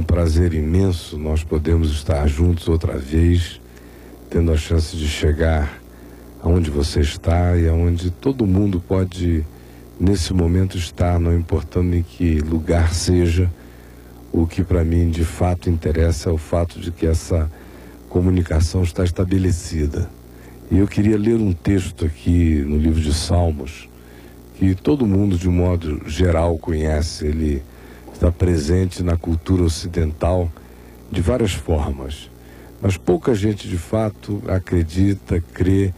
um prazer imenso nós podemos estar juntos outra vez, tendo a chance de chegar aonde você está e aonde todo mundo pode, nesse momento, estar, não importando em que lugar seja. O que para mim de fato interessa é o fato de que essa comunicação está estabelecida. E eu queria ler um texto aqui no livro de Salmos, que todo mundo de um modo geral conhece. Ele está presente na cultura ocidental de várias formas, mas pouca gente de fato acredita, crê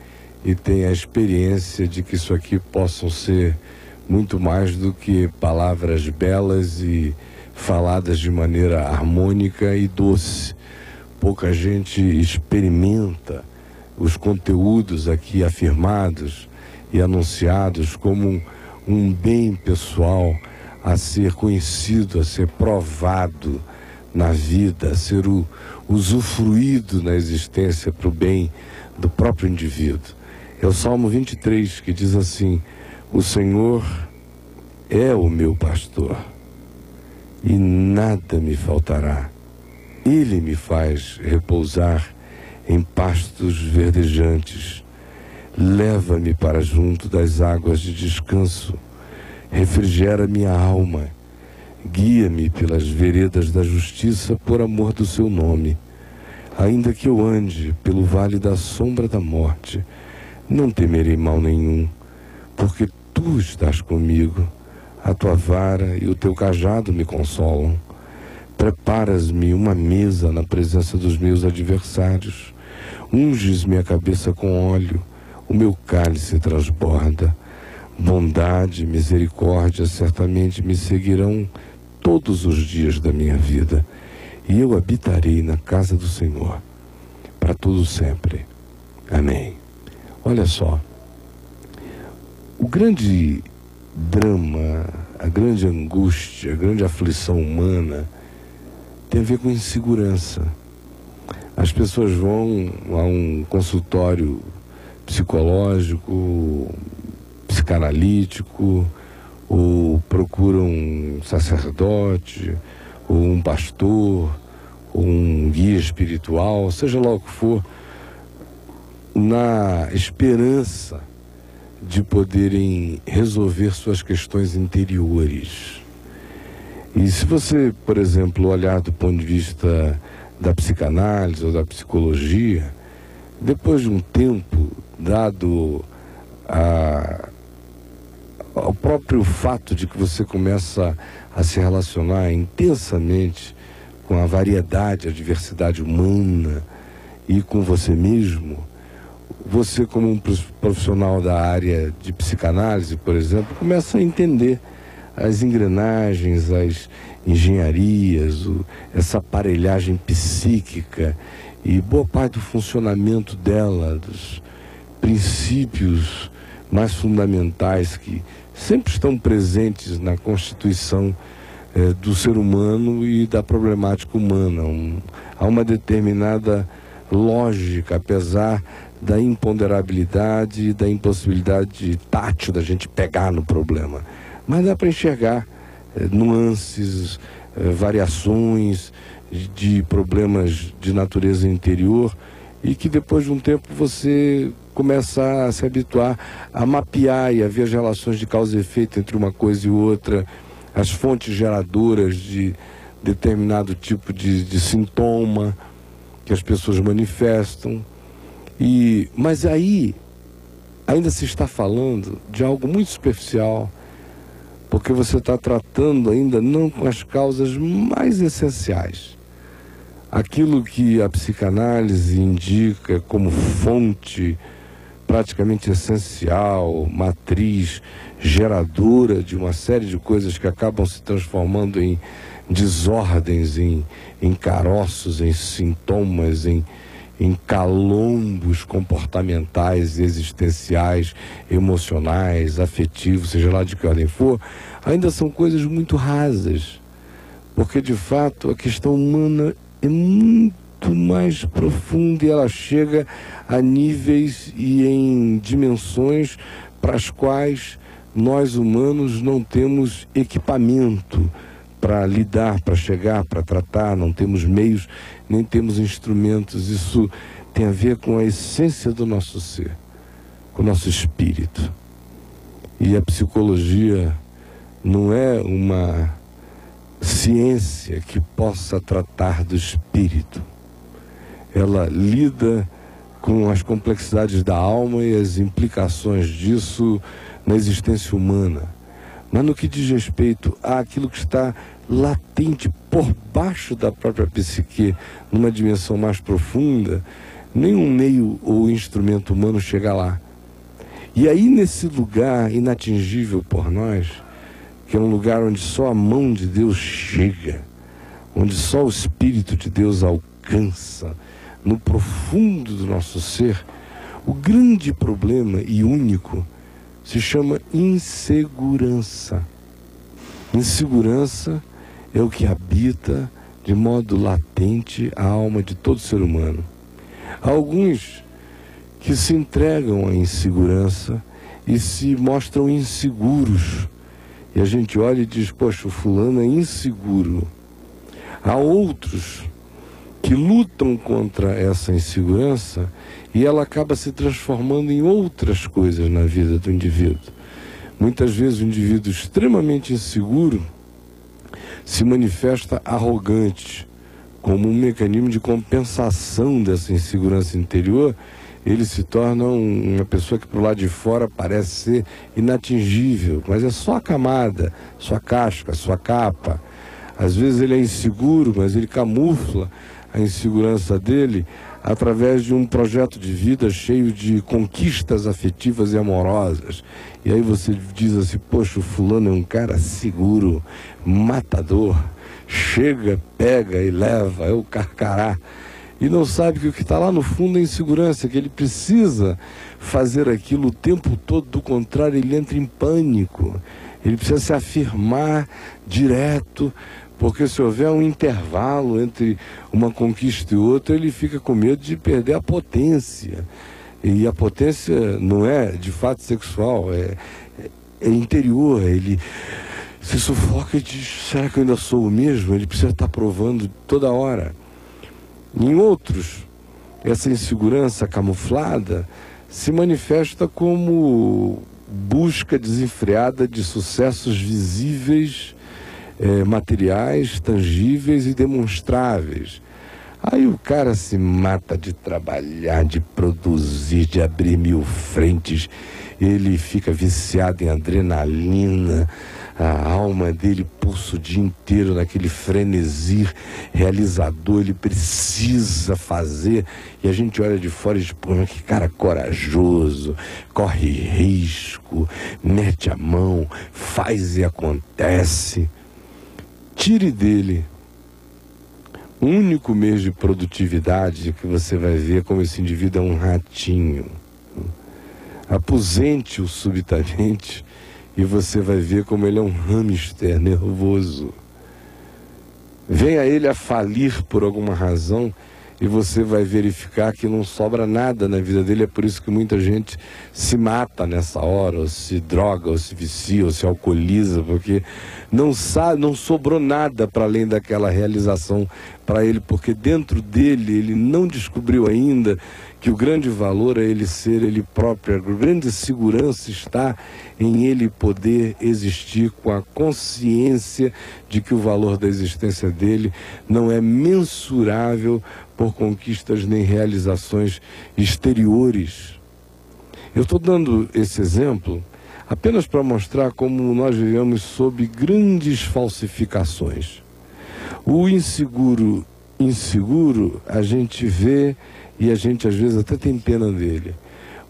e tem a experiência de que isso aqui possam ser muito mais do que palavras belas e faladas de maneira harmônica e doce. Pouca gente experimenta os conteúdos aqui afirmados e anunciados como um bem pessoal a ser conhecido, a ser provado na vida, a ser usufruído na existência para o bem do próprio indivíduo. É o Salmo 23 que diz assim: o Senhor é o meu pastor e nada me faltará. Ele me faz repousar em pastos verdejantes. Leva-me para junto das águas de descanso. Refrigera minha alma. Guia-me pelas veredas da justiça por amor do seu nome. Ainda que eu ande pelo vale da sombra da morte, não temerei mal nenhum, porque tu estás comigo. A tua vara e o teu cajado me consolam. Preparas-me uma mesa na presença dos meus adversários. Unges minha cabeça com óleo, o meu cálice transborda. Bondade e misericórdia certamente me seguirão todos os dias da minha vida, e eu habitarei na casa do Senhor para todo sempre. Amém. Olha só, o grande drama, a grande angústia, a grande aflição humana tem a ver com insegurança. As pessoas vão a um consultório psicológico, psicanalítico, ou procuram um sacerdote, ou um pastor, ou um guia espiritual, seja lá o que for, na esperança de poderem resolver suas questões interiores. E se você, por exemplo, olhar do ponto de vista da psicanálise ou da psicologia, depois de um tempo, dado ao próprio fato de que você começa a se relacionar intensamente com a variedade, a diversidade humana e com você mesmo, você, como um profissional da área de psicanálise, por exemplo, começa a entender as engrenagens, as engenharias, essa aparelhagem psíquica e boa parte do funcionamento dela, dos princípios mais fundamentais que sempre estão presentes na constituição do ser humano e da problemática humana. Há uma determinada lógica, apesar da imponderabilidade e da impossibilidade tátil da gente pegar no problema. Mas dá para enxergar nuances, variações de problemas de natureza interior e que depois de um tempo você começa a se habituar a mapear e a ver as relações de causa e efeito entre uma coisa e outra, as fontes geradoras de determinado tipo de sintoma que as pessoas manifestam. Mas aí ainda se está falando de algo muito superficial, porque você está tratando ainda não com as causas mais essenciais. Aquilo que a psicanálise indica como fonte praticamente essencial, matriz, geradora de uma série de coisas que acabam se transformando em desordens, em caroços, em sintomas, em calombos comportamentais, existenciais, emocionais, afetivos, seja lá de que ordem for, ainda são coisas muito rasas, porque de fato a questão humana é muito mais profunda e ela chega a níveis e em dimensões para as quais nós humanos não temos equipamento para lidar, para chegar, para tratar, não temos meios, nem temos instrumentos. Isso tem a ver com a essência do nosso ser, com o nosso espírito. E a psicologia não é uma ciência que possa tratar do espírito. Ela lida com as complexidades da alma e as implicações disso na existência humana. Mas no que diz respeito àquilo que está latente por baixo da própria psique, numa dimensão mais profunda, nenhum meio ou instrumento humano chega lá. E aí, nesse lugar inatingível por nós, que é um lugar onde só a mão de Deus chega, onde só o Espírito de Deus alcança, no profundo do nosso ser, o grande problema e único se chama insegurança. Insegurança é o que habita de modo latente a alma de todo ser humano. Há alguns que se entregam à insegurança e se mostram inseguros. E a gente olha e diz, poxa, o fulano é inseguro. Há outros que lutam contra essa insegurança e ela acaba se transformando em outras coisas na vida do indivíduo. Muitas vezes o indivíduo extremamente inseguro se manifesta arrogante, como um mecanismo de compensação dessa insegurança interior. Ele se torna uma pessoa que pro lado de fora parece ser inatingível, mas é só a camada, sua casca, sua capa. Às vezes ele é inseguro, mas ele camufla a insegurança dele através de um projeto de vida cheio de conquistas afetivas e amorosas. E aí você diz assim, poxa, o fulano é um cara seguro, matador, chega, pega e leva, é o carcará. E não sabe que o que está lá no fundo é insegurança, que ele precisa fazer aquilo o tempo todo, do contrário, ele entra em pânico. Ele precisa se afirmar direto, porque se houver um intervalo entre uma conquista e outra, ele fica com medo de perder a potência. E a potência não é de fato sexual, é interior. Ele se sufoca e diz, será que eu ainda sou o mesmo? Ele precisa estar provando toda hora. Em outros, essa insegurança camuflada se manifesta como busca desenfreada de sucessos visíveis, materiais, tangíveis e demonstráveis. Aí o cara se mata de trabalhar, de produzir, de abrir 1000 frentes. Ele fica viciado em adrenalina, a alma dele pulsa o dia inteiro naquele frenesi realizador. Ele precisa fazer, e a gente olha de fora e diz, pô, que cara corajoso, corre risco, mete a mão, faz e acontece. Tire dele o único mês de produtividade que você vai ver como esse indivíduo é um ratinho. Aposente-o subitamente e você vai ver como ele é um hamster nervoso. Venha ele a falir por alguma razão e você vai verificar que não sobra nada na vida dele. É por isso que muita gente se mata nessa hora, ou se droga, ou se vicia, ou se alcooliza, porque não sabe, não sobrou nada para além daquela realização para ele, porque dentro dele ele não descobriu ainda que o grande valor é ele ser ele próprio. A grande segurança está em ele poder existir com a consciência de que o valor da existência dele não é mensurável por conquistas nem realizações exteriores. Eu estou dando esse exemplo apenas para mostrar como nós vivemos sob grandes falsificações. O inseguro, a gente vê e a gente às vezes até tem pena dele.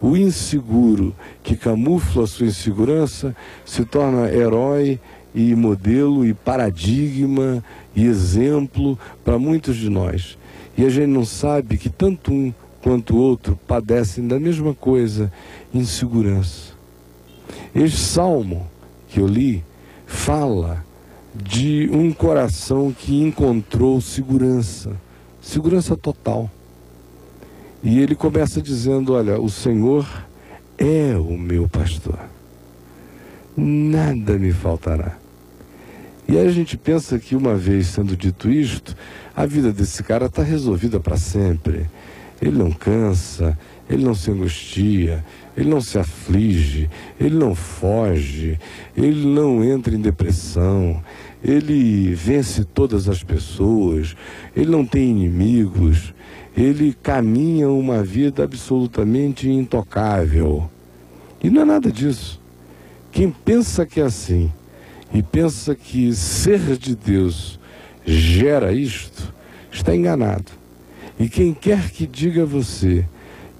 O inseguro que camufla a sua insegurança se torna herói e modelo e paradigma e exemplo para muitos de nós. E a gente não sabe que tanto um quanto o outro padecem da mesma coisa, insegurança. Este salmo que eu li fala de um coração que encontrou segurança, segurança total. E ele começa dizendo, olha, o Senhor é o meu pastor, nada me faltará. E aí a gente pensa que, uma vez sendo dito isto, a vida desse cara está resolvida para sempre. Ele não cansa, ele não se angustia, ele não se aflige, ele não foge, ele não entra em depressão, ele vence todas as pessoas, ele não tem inimigos, ele caminha uma vida absolutamente intocável. E não é nada disso. Quem pensa que é assim e pensa que ser de Deus gera isto, está enganado. E quem quer que diga a você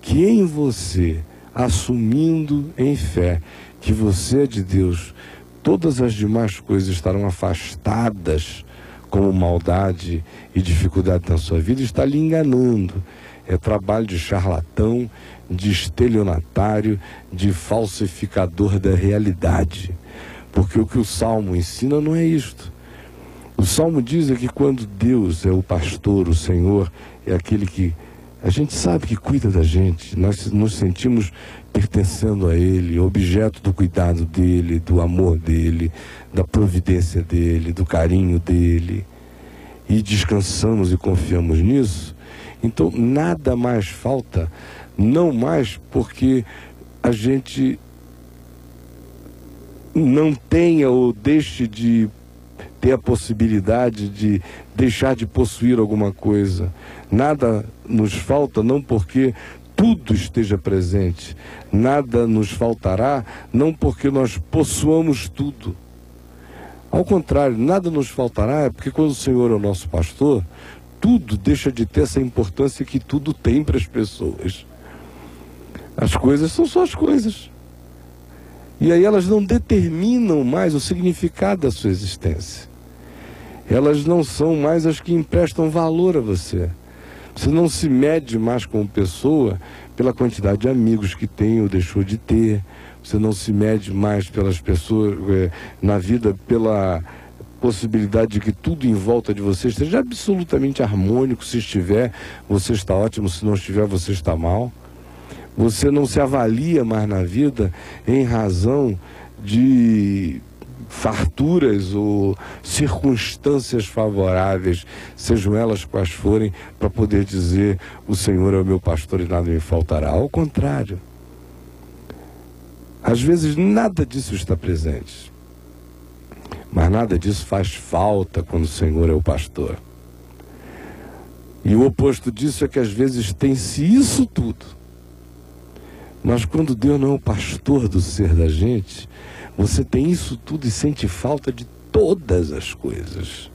que em você, assumindo em fé que você é de Deus, todas as demais coisas estarão afastadas, como maldade e dificuldade na sua vida, está lhe enganando. É trabalho de charlatão, de estelionatário, de falsificador da realidade. Porque o que o Salmo ensina não é isto. O Salmo diz é que quando Deus é o pastor, o Senhor, é aquele que a gente sabe que cuida da gente, nós nos sentimos pertencendo a Ele, objeto do cuidado dEle, do amor dEle, da providência dEle, do carinho dEle, e descansamos e confiamos nisso. Então nada mais falta, não mais porque a gente não tenha ou deixe de ter a possibilidade de deixar de possuir alguma coisa. Nada nos falta não porque tudo esteja presente. Nada nos faltará não porque nós possuamos tudo. Ao contrário, nada nos faltará é porque quando o Senhor é o nosso pastor, tudo deixa de ter essa importância que tudo tem para as pessoas. As coisas são só as coisas. E aí elas não determinam mais o significado da sua existência. Elas não são mais as que emprestam valor a você. Você não se mede mais como pessoa pela quantidade de amigos que tem ou deixou de ter. Você não se mede mais pelas pessoas na vida pela possibilidade de que tudo em volta de você esteja absolutamente harmônico. Se estiver, você está ótimo. Se não estiver, você está mal. Você não se avalia mais na vida em razão de farturas ou circunstâncias favoráveis, sejam elas quais forem, para poder dizer: o Senhor é o meu pastor e nada me faltará. Ao contrário, às vezes nada disso está presente, mas nada disso faz falta quando o Senhor é o pastor. E o oposto disso é que às vezes tem-se isso tudo, mas quando Deus não é o pastor do ser da gente, você tem isso tudo e sente falta de todas as coisas.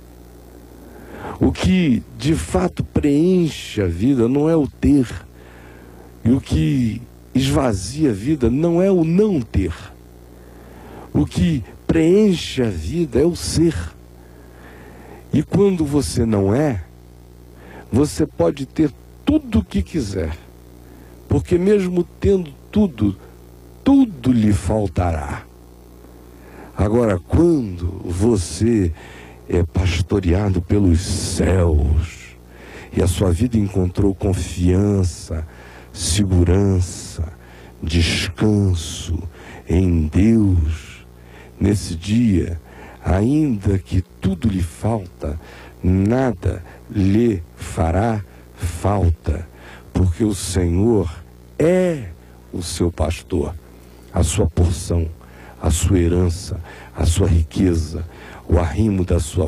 O que de fato preenche a vida não é o ter. E o que esvazia a vida não é o não ter. O que preenche a vida é o ser. E quando você não é, você pode ter tudo o que quiser. Porque mesmo tendo tudo, tudo lhe faltará. Agora, quando você é pastoreado pelos céus e a sua vida encontrou confiança, segurança, descanso em Deus, nesse dia, ainda que tudo lhe falta, nada lhe fará falta, porque o Senhor é o seu pastor, a sua porção, a sua herança, a sua riqueza, o arrimo da sua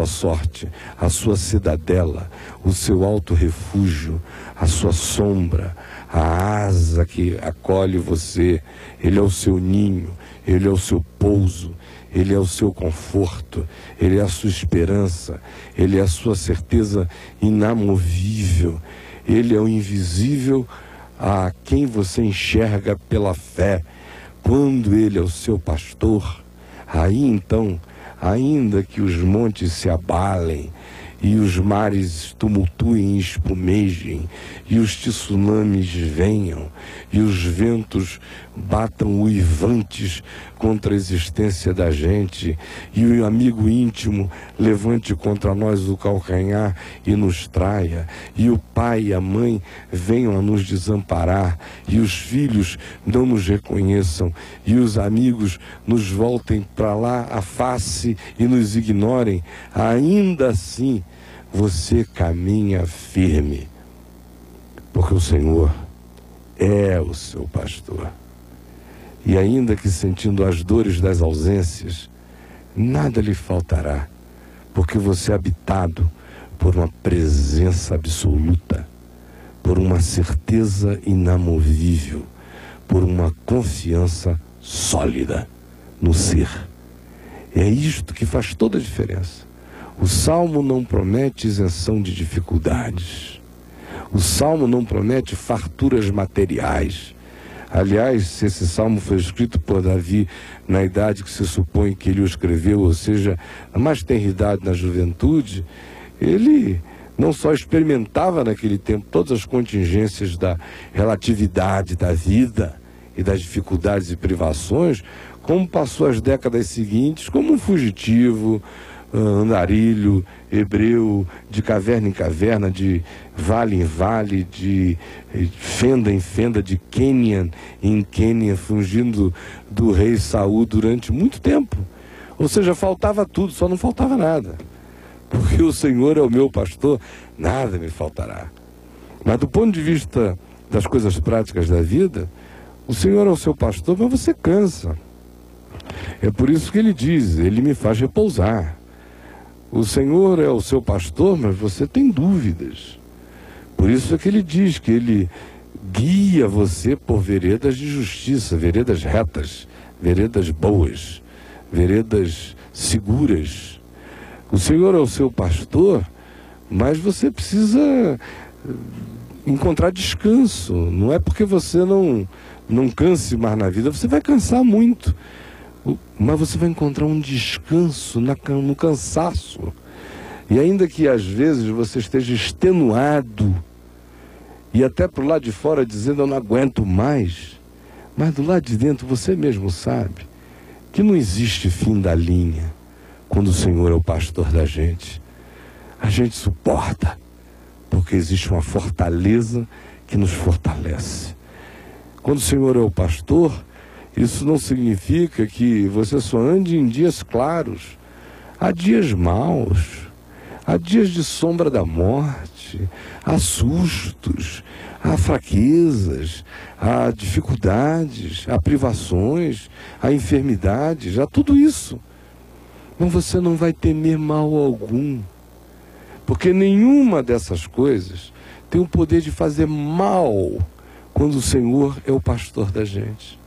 sorte, a sua cidadela, o seu alto refúgio, a sua sombra, a asa que acolhe você. Ele é o seu ninho, ele é o seu pouso, ele é o seu conforto, ele é a sua esperança, ele é a sua certeza inamovível, ele é o invisível a quem você enxerga pela fé. Quando ele é o seu pastor, aí então, ainda que os montes se abalem, e os mares tumultuem e espumejem, e os tsunamis venham, e os ventos batam uivantes contra a existência da gente, e o amigo íntimo levante contra nós o calcanhar e nos traia, e o pai e a mãe venham a nos desamparar, e os filhos não nos reconheçam, e os amigos nos voltem para lá a face e nos ignorem, ainda assim você caminha firme, porque o Senhor é o seu pastor. E ainda que sentindo as dores das ausências, nada lhe faltará, porque você é habitado por uma presença absoluta, por uma certeza inamovível, por uma confiança sólida no ser. É isto que faz toda a diferença. O Salmo não promete isenção de dificuldades. O Salmo não promete farturas materiais. Aliás, se esse Salmo foi escrito por Davi na idade que se supõe que ele o escreveu, ou seja, a mais tenra idade, na juventude, ele não só experimentava naquele tempo todas as contingências da relatividade da vida e das dificuldades e privações, como passou as décadas seguintes como um fugitivo, andarilho, hebreu, de caverna em caverna, de vale em vale, de fenda em fenda, de Quênia em Quênia, fugindo do rei Saul durante muito tempo. Ou seja, faltava tudo, só não faltava nada. Porque o Senhor é o meu pastor, nada me faltará. Mas do ponto de vista das coisas práticas da vida, o Senhor é o seu pastor, mas você cansa. É por isso que ele diz, ele me faz repousar. O Senhor é o seu pastor, mas você tem dúvidas. Por isso é que ele diz que ele guia você por veredas de justiça, veredas retas, veredas boas, veredas seguras. O Senhor é o seu pastor, mas você precisa encontrar descanso. Não é porque você não canse mais na vida, você vai cansar muito. Mas você vai encontrar um descanso no cansaço. E ainda que às vezes você esteja extenuado, e até para o lado de fora dizendo eu não aguento mais, mas do lado de dentro você mesmo sabe que não existe fim da linha quando o Senhor é o pastor da gente. A gente suporta, porque existe uma fortaleza que nos fortalece. Quando o Senhor é o pastor, isso não significa que você só ande em dias claros. Há dias maus, há dias de sombra da morte, há sustos, há fraquezas, há dificuldades, há privações, há enfermidades, há tudo isso. Mas você não vai temer mal algum, porque nenhuma dessas coisas tem o poder de fazer mal quando o Senhor é o pastor da gente.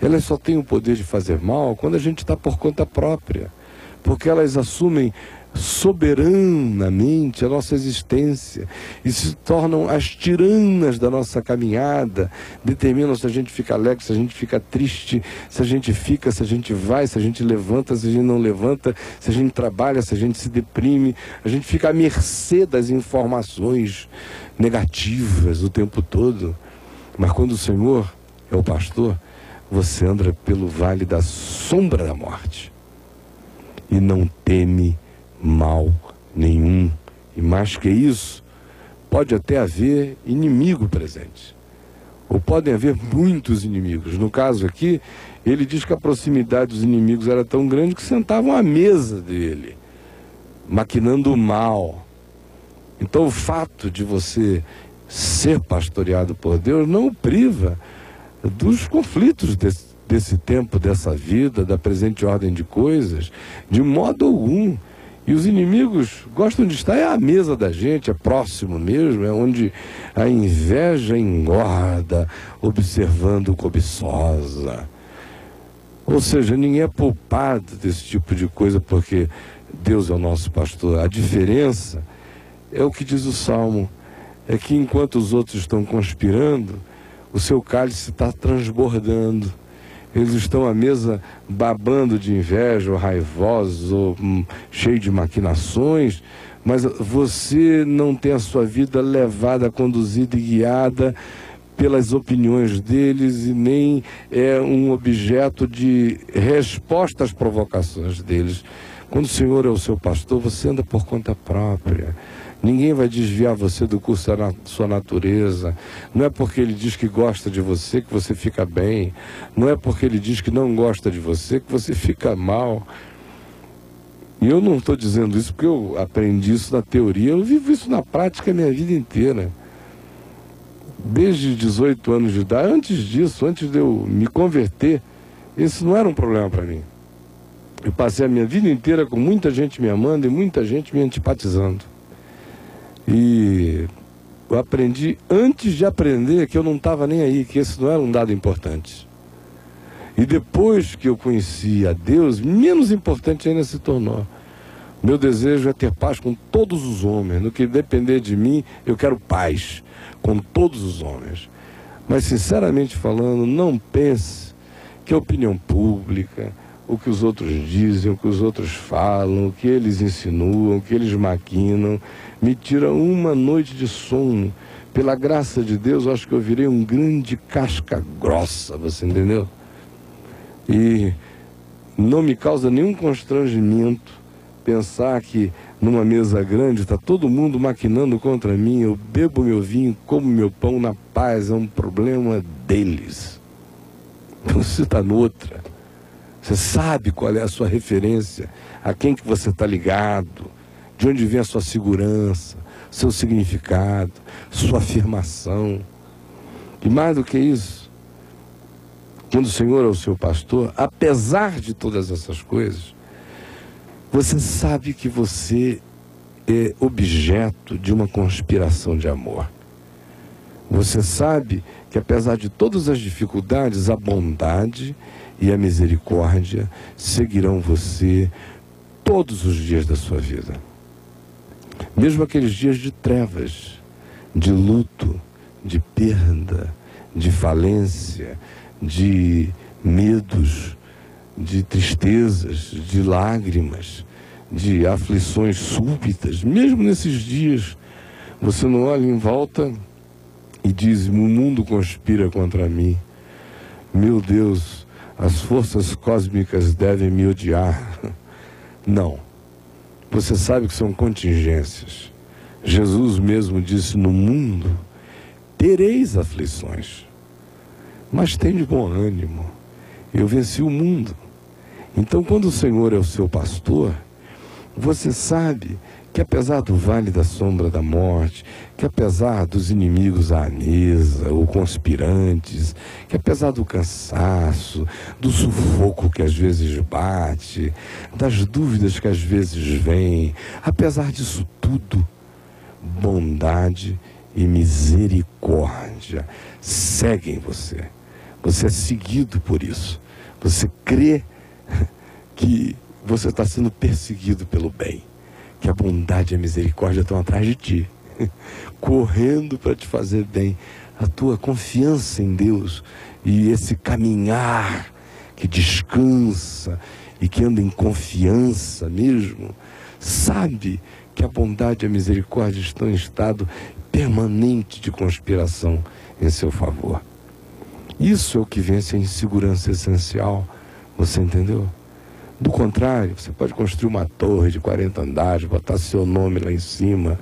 Elas só têm o poder de fazer mal quando a gente está por conta própria, porque elas assumem soberanamente a nossa existência e se tornam as tiranas da nossa caminhada, determinam se a gente fica alegre, se a gente fica triste, se a gente fica, se a gente vai, se a gente levanta, se a gente não levanta, se a gente trabalha, se a gente se deprime. A gente fica à mercê das informações negativas o tempo todo. Mas quando o Senhor é o pastor, você anda pelo vale da sombra da morte e não teme mal nenhum. E mais que isso, pode até haver inimigo presente, ou podem haver muitos inimigos. No caso aqui, ele diz que a proximidade dos inimigos era tão grande que sentavam à mesa dele, maquinando o mal. Então o fato de você ser pastoreado por Deus não o priva dos conflitos desse tempo, dessa vida, da presente ordem de coisas, de modo algum. E os inimigos gostam de estar à mesa da gente, é próximo mesmo, é onde a inveja engorda, observando cobiçosa. Ou seja, ninguém é poupado desse tipo de coisa, porque Deus é o nosso pastor. A diferença é o que diz o Salmo, é que enquanto os outros estão conspirando, o seu cálice está transbordando. Eles estão à mesa babando de inveja, ou raivosos, ou cheio de maquinações, mas você não tem a sua vida levada, conduzida e guiada pelas opiniões deles e nem é um objeto de resposta às provocações deles. Quando o Senhor é o seu pastor, você anda por conta própria. Ninguém vai desviar você do curso da sua natureza. Não é porque ele diz que gosta de você que você fica bem. Não é porque ele diz que não gosta de você que você fica mal. E eu não estou dizendo isso porque eu aprendi isso na teoria. Eu vivo isso na prática a minha vida inteira. Desde 18 anos de idade, antes disso, antes de eu me converter, isso não era um problema para mim. Eu passei a minha vida inteira com muita gente me amando e muita gente me antipatizando. E eu aprendi, antes de aprender, que eu não estava nem aí, que esse não era um dado importante. E depois que eu conheci a Deus, menos importante ainda se tornou. Meu desejo é ter paz com todos os homens. No que depender de mim, eu quero paz com todos os homens. Mas, sinceramente falando, não pense que a opinião pública, o que os outros dizem, o que os outros falam, o que eles insinuam, o que eles maquinam, me tira uma noite de sono. Pela graça de Deus, eu acho que eu virei um grande casca grossa, você entendeu? E não me causa nenhum constrangimento pensar que numa mesa grande está todo mundo maquinando contra mim, eu bebo meu vinho, como meu pão na paz, é um problema deles. Você está noutra. Você sabe qual é a sua referência, a quem que você está ligado, de onde vem a sua segurança, seu significado, sua afirmação. E mais do que isso, quando o Senhor é o seu pastor, apesar de todas essas coisas, você sabe que você é objeto de uma conspiração de amor. Você sabe que apesar de todas as dificuldades, a bondade e a misericórdia seguirão você todos os dias da sua vida. Mesmo aqueles dias de trevas, de luto, de perda, de falência, de medos, de tristezas, de lágrimas, de aflições súbitas. Mesmo nesses dias, você não olha em volta e diz: o mundo conspira contra mim. Meu Deus, as forças cósmicas devem me odiar. Não. Você sabe que são contingências. Jesus mesmo disse: no mundo tereis aflições, mas tende bom ânimo. Eu venci o mundo. Então, quando o Senhor é o seu pastor, você sabe que apesar do vale da sombra da morte, que apesar dos inimigos à mesa, ou conspirantes, que apesar do cansaço, do sufoco que às vezes bate, das dúvidas que às vezes vêm, apesar disso tudo, bondade e misericórdia seguem você. Você é seguido por isso. Você crê que você está sendo perseguido pelo bem, que a bondade e a misericórdia estão atrás de ti, correndo para te fazer bem. A tua confiança em Deus e esse caminhar que descansa e que anda em confiança mesmo, sabe que a bondade e a misericórdia estão em estado permanente de conspiração em seu favor. Isso é o que vence a insegurança essencial, você entendeu? Do contrário, você pode construir uma torre de 40 andares, botar seu nome lá em cima,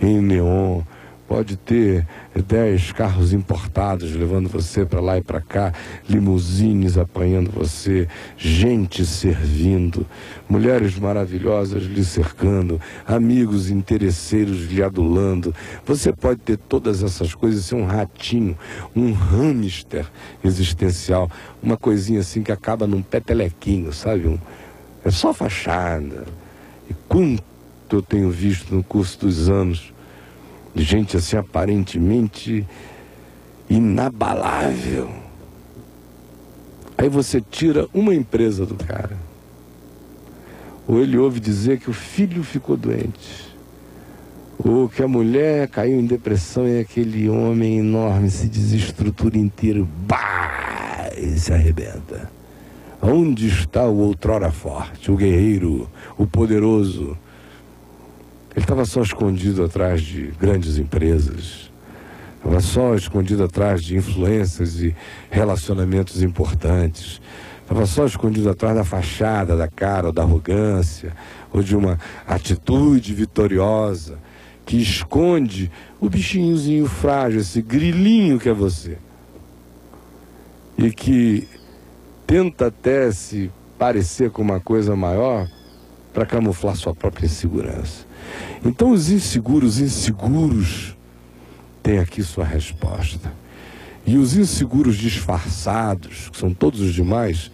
em neon, pode ter 10 carros importados levando você para lá e para cá, limusines apanhando você, gente servindo, mulheres maravilhosas lhe cercando, amigos interesseiros lhe adulando. Você pode ter todas essas coisas e ser um ratinho, um hamster existencial, uma coisinha assim que acaba num petelequinho, sabe? É só fachada. E quanto eu tenho visto no curso dos anos de gente assim aparentemente inabalável. Aí você tira uma empresa do cara, ou ele ouve dizer que o filho ficou doente, ou que a mulher caiu em depressão e aquele homem enorme se desestrutura inteiro, bah, e se arrebenta. Onde está o outrora forte, o guerreiro, o poderoso? Ele estava só escondido atrás de grandes empresas, estava só escondido atrás de influências e relacionamentos importantes, estava só escondido atrás da fachada, da cara, ou da arrogância, ou de uma atitude vitoriosa, que esconde o bichinhozinho frágil, esse grilinho que é você, e que tenta até se parecer com uma coisa maior para camuflar sua própria insegurança. Então os inseguros têm aqui sua resposta. E os inseguros disfarçados, que são todos os demais,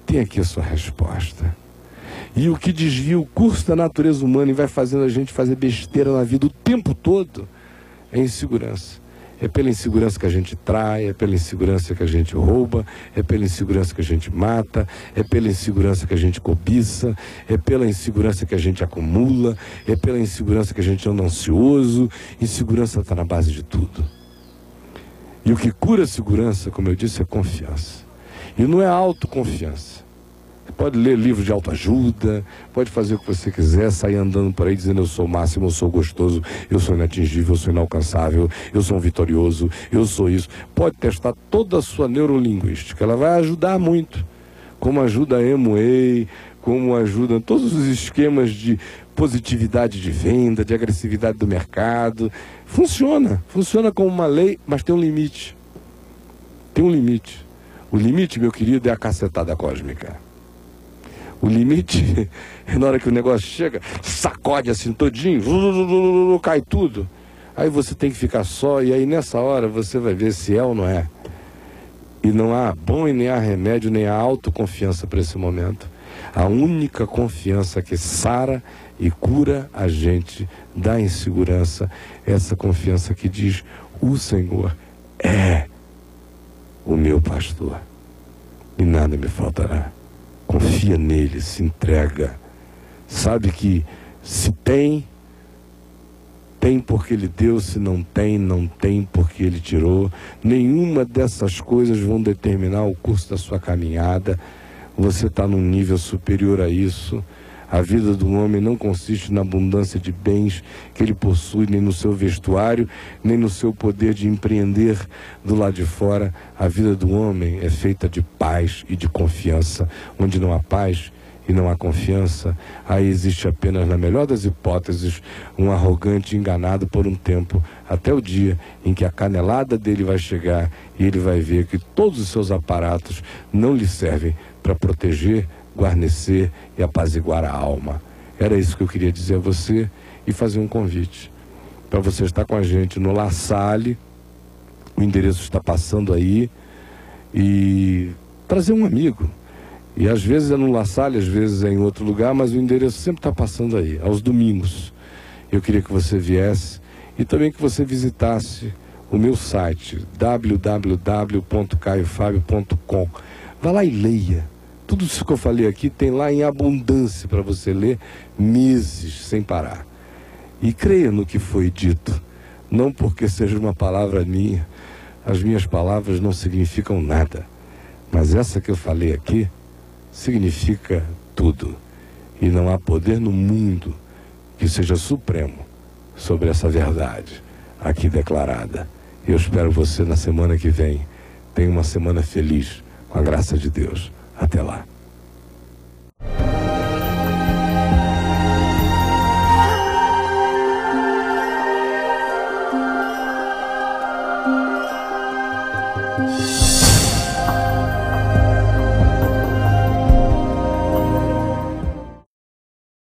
têm aqui a sua resposta. E o que desvia o curso da natureza humana e vai fazendo a gente fazer besteira na vida o tempo todo é insegurança. É pela insegurança que a gente trai, é pela insegurança que a gente rouba, é pela insegurança que a gente mata, é pela insegurança que a gente cobiça, é pela insegurança que a gente acumula, é pela insegurança que a gente anda ansioso. Insegurança está na base de tudo. E o que cura a segurança, como eu disse, é confiança. E não é autoconfiança. Você pode ler livros de autoajuda, pode fazer o que você quiser, sair andando por aí dizendo eu sou o máximo, eu sou gostoso, eu sou inatingível, eu sou inalcançável, eu sou um vitorioso, eu sou isso. Pode testar toda a sua neurolinguística, ela vai ajudar muito. Como ajuda a Amway, como ajuda todos os esquemas de positividade de venda, de agressividade do mercado. Funciona como uma lei, mas tem um limite. Tem um limite. O limite, meu querido, é a cacetada cósmica. O limite é na hora que o negócio chega, sacode assim todinho, cai tudo. Aí você tem que ficar só, e aí nessa hora você vai ver se é ou não é. E não há bom e nem há remédio, nem há autoconfiança para esse momento. A única confiança que sara e cura a gente da insegurança é essa confiança que diz: o Senhor é o meu pastor e nada me faltará. Confia nele, se entrega. Sabe que se tem, tem porque ele deu. Se não tem, não tem porque ele tirou. Nenhuma dessas coisas vão determinar o curso da sua caminhada. Você está num nível superior a isso. A vida do homem não consiste na abundância de bens que ele possui, nem no seu vestuário, nem no seu poder de empreender do lado de fora. A vida do homem é feita de paz e de confiança. Onde não há paz e não há confiança, aí existe apenas, na melhor das hipóteses, um arrogante enganado por um tempo, até o dia em que a canelada dele vai chegar e ele vai ver que todos os seus aparatos não lhe servem para proteger, guarnecer e apaziguar a alma. Era isso que eu queria dizer a você e fazer um convite para você estar com a gente no La Salle. O endereço está passando aí, e trazer um amigo. E às vezes é no La Salle, às vezes é em outro lugar, mas o endereço sempre está passando aí, aos domingos. Eu queria que você viesse e também que você visitasse o meu site www.caiofabio.com. Vá lá e leia. Tudo isso que eu falei aqui tem lá em abundância para você ler meses sem parar. E creia no que foi dito, não porque seja uma palavra minha. As minhas palavras não significam nada, mas essa que eu falei aqui significa tudo. E não há poder no mundo que seja supremo sobre essa verdade aqui declarada. Eu espero você na semana que vem. Tenha uma semana feliz, com a graça de Deus. Até lá.